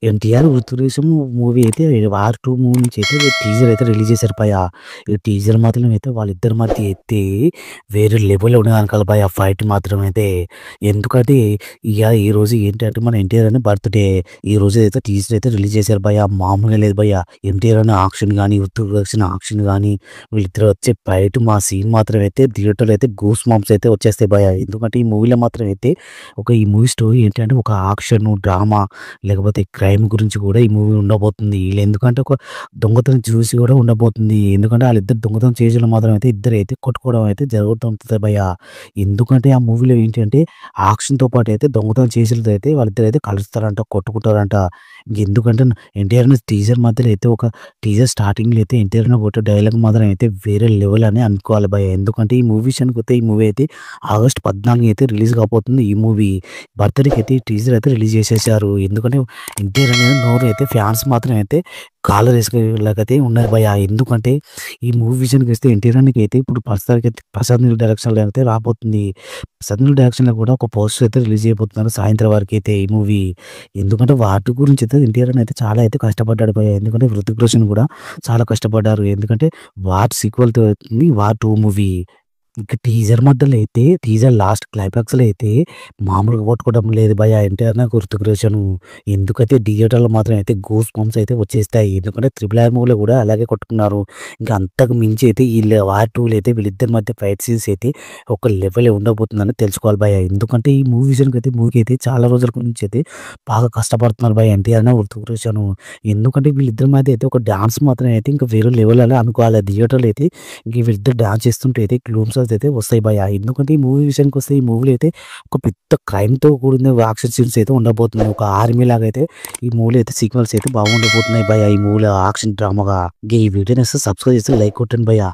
NTR 'వృత్తిదేశం' movie అయితే 'war 2' movie నుంచి అయితే టీజర్ అయితే రిలీజ్ చేశారు భయ్యా. ఈ టీజర్ మాత్రం అయితే వాళ్ళిద్దరి మధ్య అయితే వేరే లెవెల్‌లో ఉన్నదనకాల భయ్యా ఫైట్ మాత్రం అయితే. ఎందుకంటే ఈరోజు ఏంటంటే మన ఎన్టీఆర్ అని బర్త్‌డే. ఈరోజు అయితే టీజర్ అయితే రిలీజ్ చేశారు భయ్యా. మామూలుగా లేదు భయ్యా. ఎన్టీఆర్ అనే యాక్షన్ గాని, హృతిక్ రోషన్ యాక్షన్ గాని, వీళ్ళిద్దరు వచ్చే ఫైట్ మా సీన్ మాత్రం అయితే థియేటర్‌లో అయితే గూస్ బంప్స్ అయితే వచ్చేస్తాయి భయ్యా. ఎందుకంటే ఈ మూవీలో మాత్రం అయితే ఈ మూవీ స్టోరీ ఏంటంటే ఒక యాక్షను, డ్రామా లేకపోతే క్రైమ్ గురించి కూడా ఈ మూవీ ఉండబోతుంది. ఎందుకంటే ఒక దొంగతనం చూసి కూడా ఉండబోతుంది. ఎందుకంటే ఆళ్ళిద్దరు దొంగతనం చేసేలో మాత్రం అయితే ఇద్దరైతే కొట్టుకోవడం అయితే జరుగుతుంటది భయ్యా. ఎందుకంటే ఆ మూవీలో ఏంటంటే యాక్షన్‌తో పాటు అయితే దొంగతనం చేసేలతో అయితే వాళ్ళిద్దరైతే కలుస్తారంట, కొట్టుకుంటారంట. ఎందుకంటే ఎన్టీఆర్‌ని టీజర్ మధ్యలో అయితే ఒక టీజర్ స్టార్టింగ్‌లో అయితే ఎన్టీఆర్‌ని కొట్టే డైలాగ్ మాత్రం అయితే వేరే లెవెల్ అని అనుకోవాలి భయ్యా. ఎందుకంటే ఈ మూవీ విషయానికొస్తే ఈ మూవీ అయితే ఆగస్ట్ 14 అయితే రిలీజ్ కాబోతుంది ఈ మూవీ. బర్త్‌డేకి అయితే ఈ టీజర్ అయితే రిలీజ్ చేసేసారు. ఎందుకంటే ఎన్టీఆర్ అనేది నోరు అయితే ఫ్యాన్స్ మాత్రం అయితే కాలరేసుకునేలాగైతే ఉన్నారు భయ్యా. ఎందుకంటే ఈ మూవీ విషయానికొస్తే ఎన్టీఆర్ అయితే ఇప్పుడు ప్రస్తుతానికైతే ప్రసాద్ నీల్ డైరెక్షన్‌లో అయితే రాబోతుంది. ప్రసాద్ నీల్ డైరెక్షన్‌లో కూడా ఒక పోస్టర్ అయితే రిలీజ్ చేయబోతున్నారు సాయంత్రం వరకైతే ఈ మూవీ. ఎందుకంటే వాటి గురించి అయితే ఎన్టీఆర్ అయితే చాలా అయితే కష్టపడ్డాడు భయ్యా. ఎందుకంటే హృతిక్ రోషన్ కూడా చాలా కష్టపడ్డారు. ఎందుకంటే వార్ సీక్వెల్‌తో అవుతుంది 'వార్ 2' మూవీ. ఇక టీజర్ మధ్యలో అయితే టీజర్ లాస్ట్ క్లైమాక్స్‌లో అయితే మామూలుగా కొట్టుకోవడం లేదు భయ్యా ఎన్టీఆర్ నాకు హృతిక్ రోషను. ఎందుకైతే థియేటర్‌లో మాత్రం అయితే గూస్ బంప్స్ అయితే వచ్చేస్తాయి. ఎందుకంటే 'ట్రిపుల్ ఆర్' మూవీలో కూడా అలాగే కొట్టుకున్నారు. ఇంకా అంతకు మించి అయితే ఈళ్ళ 'వార్ 2'లో అయితే వీళ్ళిద్దరి మధ్య ఫైట్ సీన్స్ అయితే ఒక లెవెల్ ఉండబోతుందని తెలుసుకోవాలి భయ్యా. ఎందుకంటే ఈ మూవీ విషయానికైతే మూవీకి అయితే చాలా రోజుల నుంచి అయితే బాగా కష్టపడుతున్నారు భయ్యా ఎన్టీఆర్, హృతిక్ రోషను. ఎందుకంటే వీళ్ళిద్దరి మధ్య అయితే ఒక డాన్స్ మాత్రం అయితే ఇంకా వేరే లెవెల్ అని అనుకోవాలి. థియేటర్‌లో అయితే ఇంక వీళ్ళిద్దరు డాన్స్ చేస్తుంటే అయితే గ్లూమ్స్ అయితే వస్తాయి భయ్యా. ఎందుకంటే ఈ మూవీ విషయానికొస్తే ఈ మూవీలో అయితే ఒక పెద్ద క్రైమ్‌తో కూడిన యాక్షన్ సీన్స్ అయితే ఉండబోతున్నాయి. ఒక ఆర్మీ లాగా అయితే ఈ మూవీలో అయితే సీక్వెన్స్ అయితే బాగుండబోతున్నాయి భయ్యా. ఈ మూవీలో యాక్షన్ డ్రామాగా. ఈ వీడియో నచ్చితే సబ్స్క్రైబ్ చేసి లైక్ కొట్టండి భయ్యా.